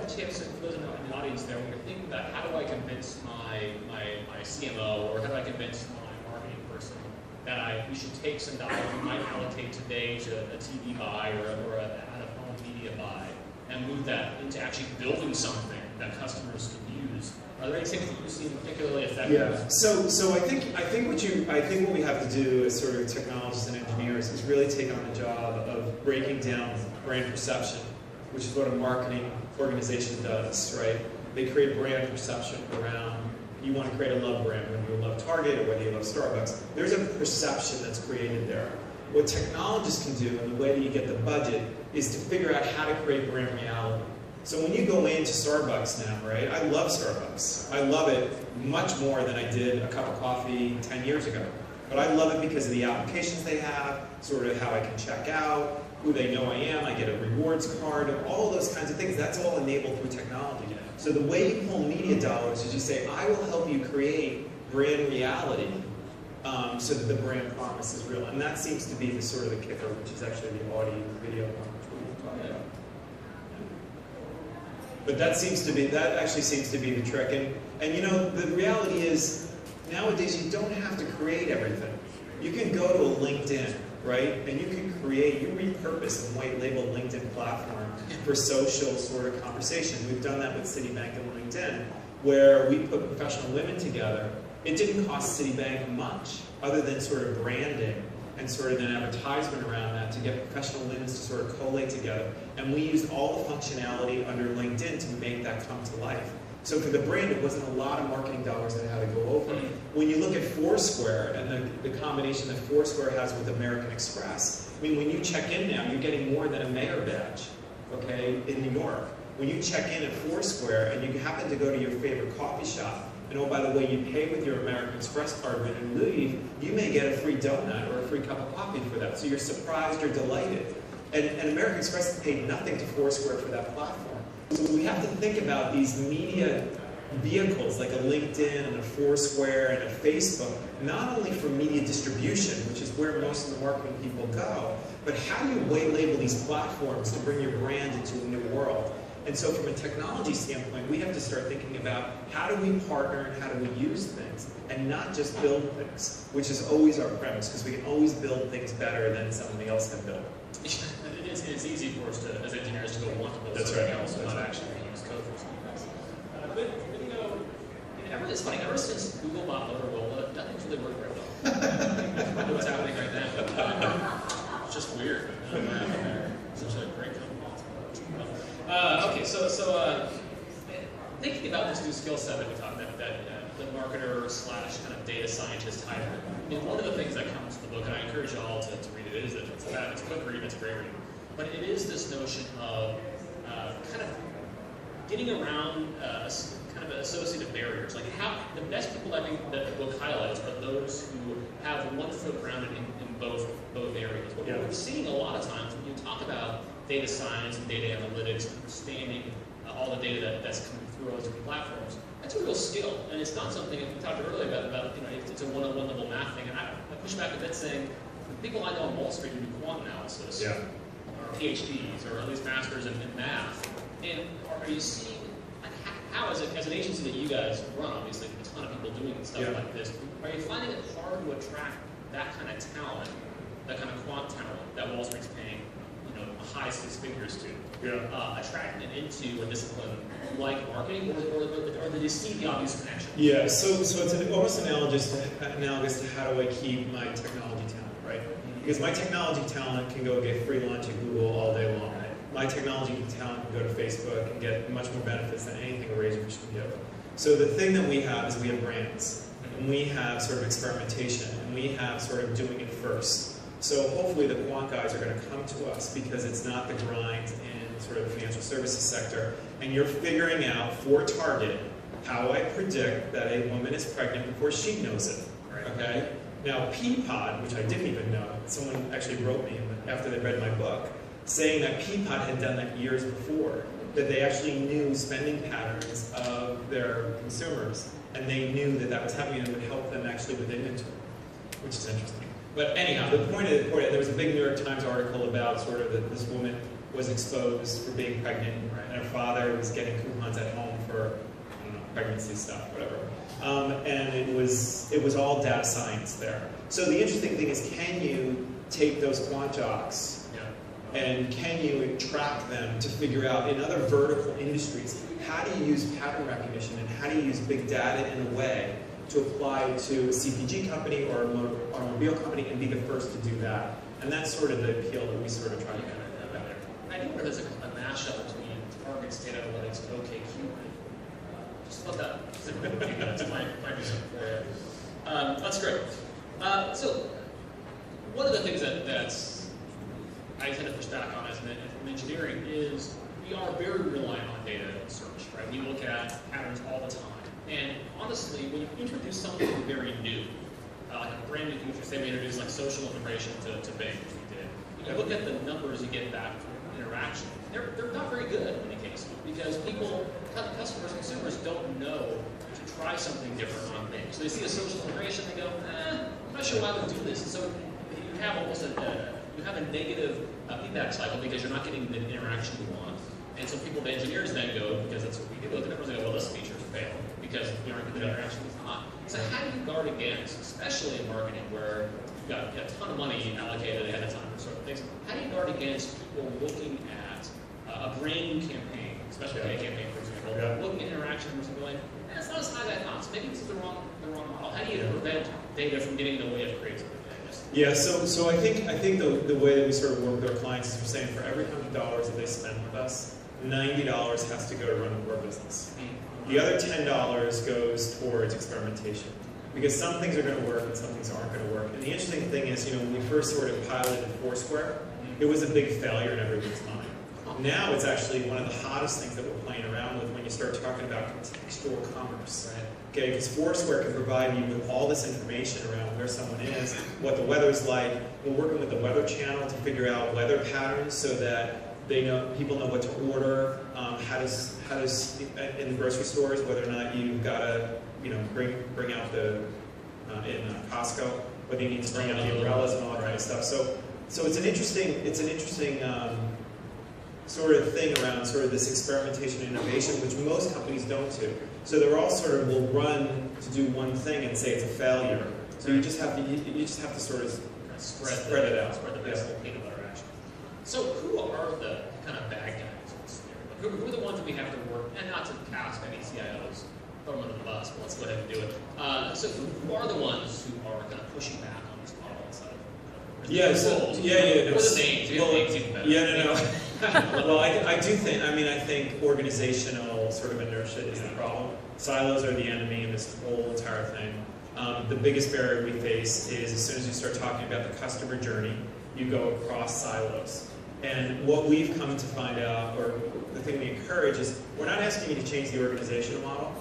tips for those in the audience there when you're thinking about how do I convince my CMO or how do I convince my marketing person that we should take some dollars we might allocate today to a TV buy or an out-of-home media buy and move that into actually building something that customers can use? Are there any tips that you see particularly effective? Yeah. So I think what we have to do as sort of technologists and engineers is really take on the job of breaking down brand perception, which is what a marketing organization does, right? They create brand perception around, you want to create a love brand, whether you love Target or whether you love Starbucks. There's a perception that's created there. What technologists can do, and the way that you get the budget, is to figure out how to create brand reality. So when you go into Starbucks now, right, I love Starbucks. I love it much more than I did a cup of coffee 10 years ago. But I love it because of the applications they have, sort of how I can check out, who they know I am, I get a rewards card, and all of those kinds of things. That's all enabled through technology. So the way you pull media dollars is you say, I will help you create brand reality so that the brand promise is real. And that seems to be the sort of the kicker, which is actually the audio and video one, which we will talk about. But that actually seems to be the trick. And you know, the reality is, nowadays you don't have to create everything. You can go to a LinkedIn, right? And you can you repurpose and white label LinkedIn platform for social sort of conversation. We've done that with Citibank and LinkedIn, where we put professional women together. It didn't cost Citibank much, other than sort of branding and sort of an advertisement around that to get professional women to sort of collate together. And we used all the functionality under LinkedIn to make that come to life. So for the brand, it wasn't a lot of marketing dollars that had to go over. When you look at Foursquare and the combination that Foursquare has with American Express, I mean, when you check in now, you're getting more than a mayor badge, okay, in New York. When you check in at Foursquare and you happen to go to your favorite coffee shop, and oh, by the way, you pay with your American Express card when you leave, you may get a free donut or a free cup of coffee for that. So you're surprised or delighted. And American Express paid nothing to Foursquare for that platform. So we have to think about these media vehicles like a LinkedIn and a Foursquare and a Facebook, not only for media distribution, which is where most of the marketing people go, but how do you white label these platforms to bring your brand into a new world? And so from a technology standpoint, we have to start thinking about how do we partner and how do we use things, and not just build things, which is always our premise, because we can always build things better than somebody else can build. It's easy for us to, as engineers, to go want to build That's something right. else and not actually use code for something else. But you know, it's funny, ever since Google bought Motorola, nothing's really worked very well. That's probably what's happening right now. It's just weird. Such a great company. Okay, so thinking about this new skill set that we talked about, that the marketer slash kind of data scientist type, one of the things that comes to the book, and I encourage you all to read it, is that it's a quick read, it's a great read, but it is this notion of kind of getting around kind of associative barriers. Like how the best people I think that the book highlights are those who have one foot grounded in both areas. What we're seeing a lot of times when you talk about data science and data analytics, understanding all the data that's coming through all these different platforms, that's a real skill, and it's not something we talked earlier about it's a one-on-one level math thing. And I push back a bit saying the people I know on Wall Street who do quant analysis are PhDs or at least masters in math. And are you seeing how, as an agency that you guys run, obviously a ton of people doing stuff like this, are you finding it hard to attract that kind of talent, that kind of quant talent that Wall Street's paying high six figures to, attracting it into a discipline like marketing, or do you see the obvious connection? Yeah, so it's almost analogous to how do I keep my technology talent, right? Because my technology talent can go get free lunch at Google all day long. My technology talent can go to Facebook and get much more benefits than anything a Razorfish can give. So the thing that we have is we have brands, and we have sort of experimentation, and we have sort of doing it first. So hopefully the quant guys are going to come to us because it's not the grind in sort of the financial services sector. And you're figuring out for Target how I predict that a woman is pregnant before she knows it. Okay? Now Peapod, which I didn't even know, someone actually wrote me after they read my book, saying that Peapod had done that years before, that they actually knew spending patterns of their consumers, and they knew that that was happening and it would help them actually with inventory, which is interesting. But anyhow, the point of there was a big New York Times article about sort of this woman was exposed for being pregnant, and her father was getting coupons at home for, I don't know, pregnancy stuff, whatever. And it was all data science there. So the interesting thing is, can you take those quant jocks and can you track them to figure out in other vertical industries, how do you use pattern recognition and how do you use big data in a way to apply to a CPG company or an automobile company and be the first to do that? And that's sort of the appeal that we sort of try to get out there. I think there's a mashup between Target's data analytics and OKQ. Just let that might be something for you. That's great. So one of the things that's I tend to push back on as an engineering is we are very reliant on data search, right? We look at patterns all the time. And honestly, when you introduce something very new, like a brand new feature, say we introduce like social information to Bing, which we did, you look at the numbers you get back from interaction. They're not very good in many cases because people, customers, consumers don't know to try something different on Bing. So they see a social information, they go, I'm not sure why I would do this. And so you have almost you have a negative feedback cycle because you're not getting the interaction you want. And so the engineers then go, because that's what we do, the numbers, they go, well, this feature's failed because we aren't getting the interaction we want. So how do you guard against, especially in marketing where you've got a ton of money allocated ahead of time for certain things, how do you guard against people looking at a brand new campaign, especially a campaign, for example, looking at interactions and going, it's not as high as I thought, so maybe this is the wrong model. How do you prevent data from getting in the way of creativity? Yeah, so I think the way that we sort of work with our clients is we're saying for every $100 that they spend with us, $90 has to go to run the core business. The other $10 goes towards experimentation. Because some things are going to work and some things aren't going to work. And the interesting thing is, when we first sort of piloted Foursquare, it was a big failure in everyone's mind. Now it's actually one of the hottest things that we're playing around with when you start talking about contextual commerce. Right? Okay, because Foursquare can provide you with all this information around where someone is, what the weather's like. We're working with the Weather Channel to figure out weather patterns so that people know what to order. How does in the grocery stores, whether or not you've got to bring out the in Costco, whether you need to bring out the umbrellas and all that kind of stuff. So it's an interesting sort of thing around sort of this experimentation and innovation, which most companies don't do. So they're all sort of will run to do one thing and say it's a failure. So you just have to sort of spread it out. Spread the baseball peanut butter action. So who are the kind of bad guys in this scenario? Who are the ones that we have to work, and not to cast any CIOs, throw them under the bus, but let's go ahead and do it. So who are the ones who are kind of pushing back on this model inside of What are the names? You have names even better. Well, I do think, I think organizational sort of inertia is the problem. Silos are the enemy in this whole entire thing. The biggest barrier we face is as soon as you start talking about the customer journey, you go across silos. And what we've come to find out, or the thing we encourage, is we're not asking you to change the organizational model.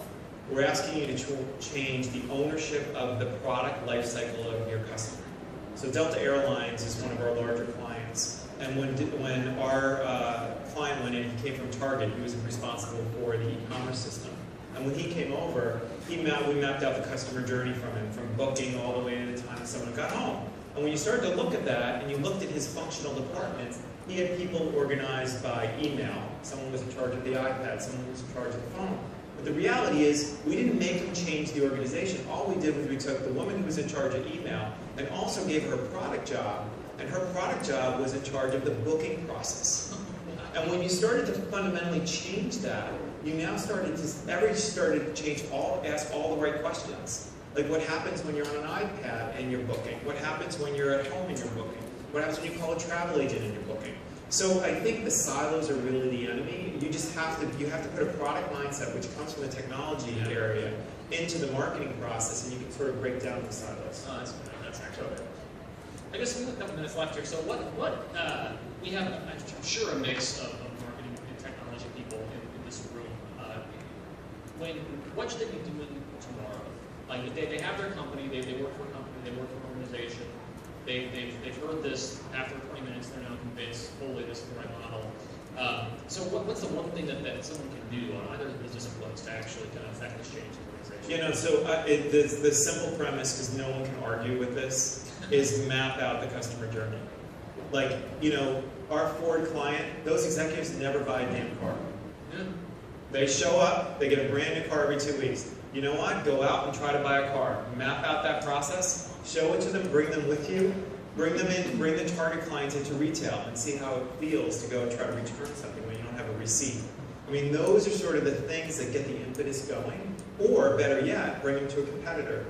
We're asking you to change the ownership of the product life cycle of your customer. So Delta Airlines is one of our larger clients. And when our client went in, he came from Target. He was responsible for the e-commerce system. And when he came over, we mapped out the customer journey from him, from booking all the way to the time that someone got home. And when you started to look at that, and you looked at his functional departments, he had people organized by email. Someone was in charge of the iPad, someone was in charge of the phone. But the reality is, we didn't make him change the organization. All we did was we took the woman who was in charge of email and also gave her a product job, and her product job was in charge of the booking process. And when you started to fundamentally change that, you now started to change ask all the right questions. Like what happens when you're on an iPad and you're booking? What happens when you're at home and you're booking? What happens when you call a travel agent and you're booking? So I think the silos are really the enemy. You have to put a product mindset, which comes from the technology area, into the marketing process, and you can sort of break down the silos. Oh, that's actually okay. I guess we have a couple minutes left here. So we have, I'm sure, a mix of marketing and technology people in this room. What should they be doing tomorrow? Like they have their company, they work for a company, they work for an organization. They've heard this. After 20 minutes, they're now convinced fully this is the right model. So what's the one thing that someone can do on either the business employees to actually kind of affect this change in the organization? So the simple premise, because no one can argue with this, is map out the customer journey. Like, our Ford client, those executives never buy a damn car. Yeah. They show up, they get a brand new car every 2 weeks. You know what? Go out and try to buy a car. Map out that process, show it to them, bring them with you, bring them in, bring the target clients into retail and see how it feels to go and try to return something when you don't have a receipt. I mean, those are sort of the things that get the impetus going. Or, better yet, bring them to a competitor.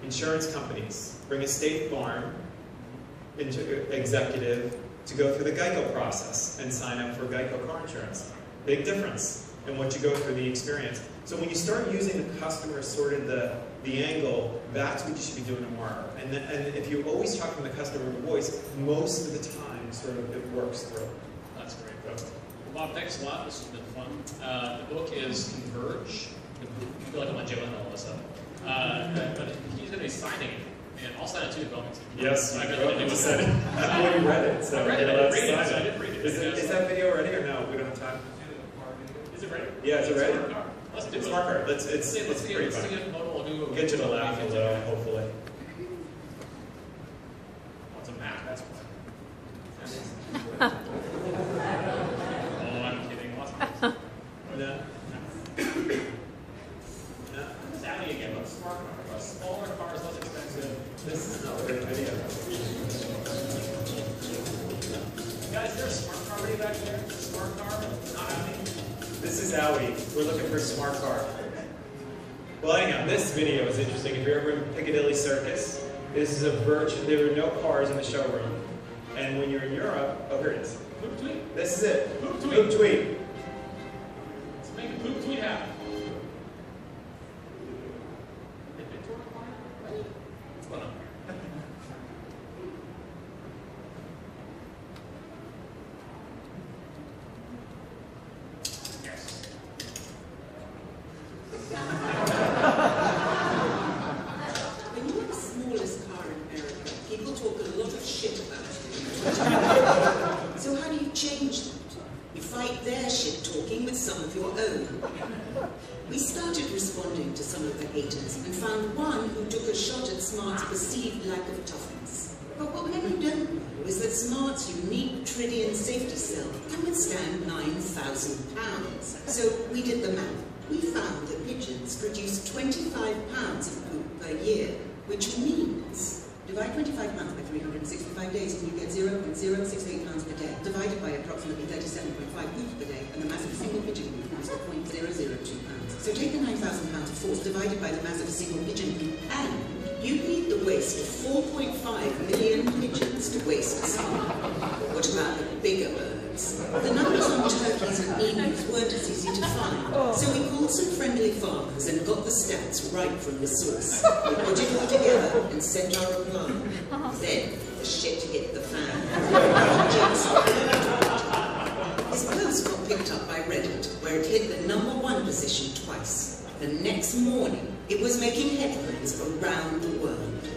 Insurance companies, bring a State Farm executive to go through the Geico process and sign up for Geico car insurance. Big difference in what you go through the experience. So when you start using the customer as sort of the angle, that's what you should be doing tomorrow. And if you always talk from the customer voice, most of the time sort of it works through. That's great. Well, Bob, thanks a lot. This has been fun. The book is Converge. I feel like I'm on Joe and all this stuff. But he's going to be signing, and I'll sign it too, development team. Yes, I just said it. Well, you read it. So I read it. I did read it. Is that video ready or no? We don't have time. Is it ready? Yeah, is it ready? Let's do it. Smart card. It's pretty fun. Get you to laugh a little, hopefully. What's a map? That's what. Oh, I'm kidding. What's a No. Sally again. What's smart car? Smaller cars, less expensive. This is not a good video. Guys, is there a smart car ready back there? Smart car? Not happening. This is Audi. We're looking for a smart car. Well, anyhow, this video is interesting. If you're ever in Piccadilly Circus, this is a virtual. There are no cars in the showroom. And when you're in Europe, oh, here it is. Poop tweet? This is it. Poop tweet. Poop tweet. Let's make a poop tweet happen. What's going on? Yes. When you have the smallest car in America, people talk a lot of shit about you. So how do you change that? You fight their shit talking with some of your own. We started responding to some of the haters and found one who took a shot at Smart's perceived lack of toughness. But what many don't know is that Smart's unique Tritium safety cell can withstand 9,000 pounds. So we did the math. We found that pigeons produce 25 pounds of poop per year, which means divide 25 pounds by 365 days and you get 0.068 pounds per day, divided by approximately 37.5 poops per day, and the mass of a single pigeon poop is 0.002 pounds. So take the 9,000 pounds of force divided by the mass of a single pigeon poop, and you need the waste of 4.5 million pigeons to waste a single. What about the bigger birds? The numbers on turkeys and emus weren't as easy to find, so we called some friendly farmers and got the stats right from the source. We put it all together and sent our reply. Then the shit hit the fan. His post got picked up by Reddit, where it hit the #1 position twice. The next morning, it was making headlines around the world.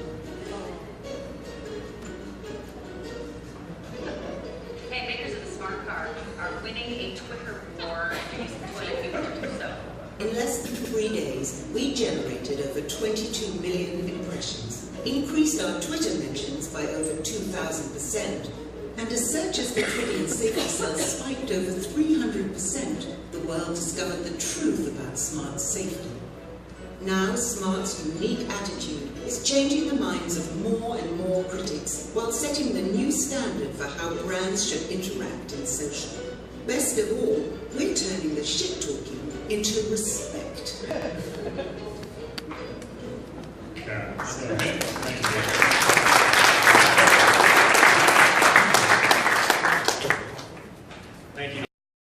Hey, makers of the smart car are winning a Twitter war against toilet paper. So, in less than 3 days, we generated over 22 million impressions, increased our Twitter mentions by over 2,000%, and as searches for Tritium safety cells spiked over 300%, the world discovered the truth about Smart's safety. Now, Smart's unique attitude is changing the minds of more and more critics, while setting the new standard for how brands should interact in social. Best of all, we're turning the shit-talking into respect.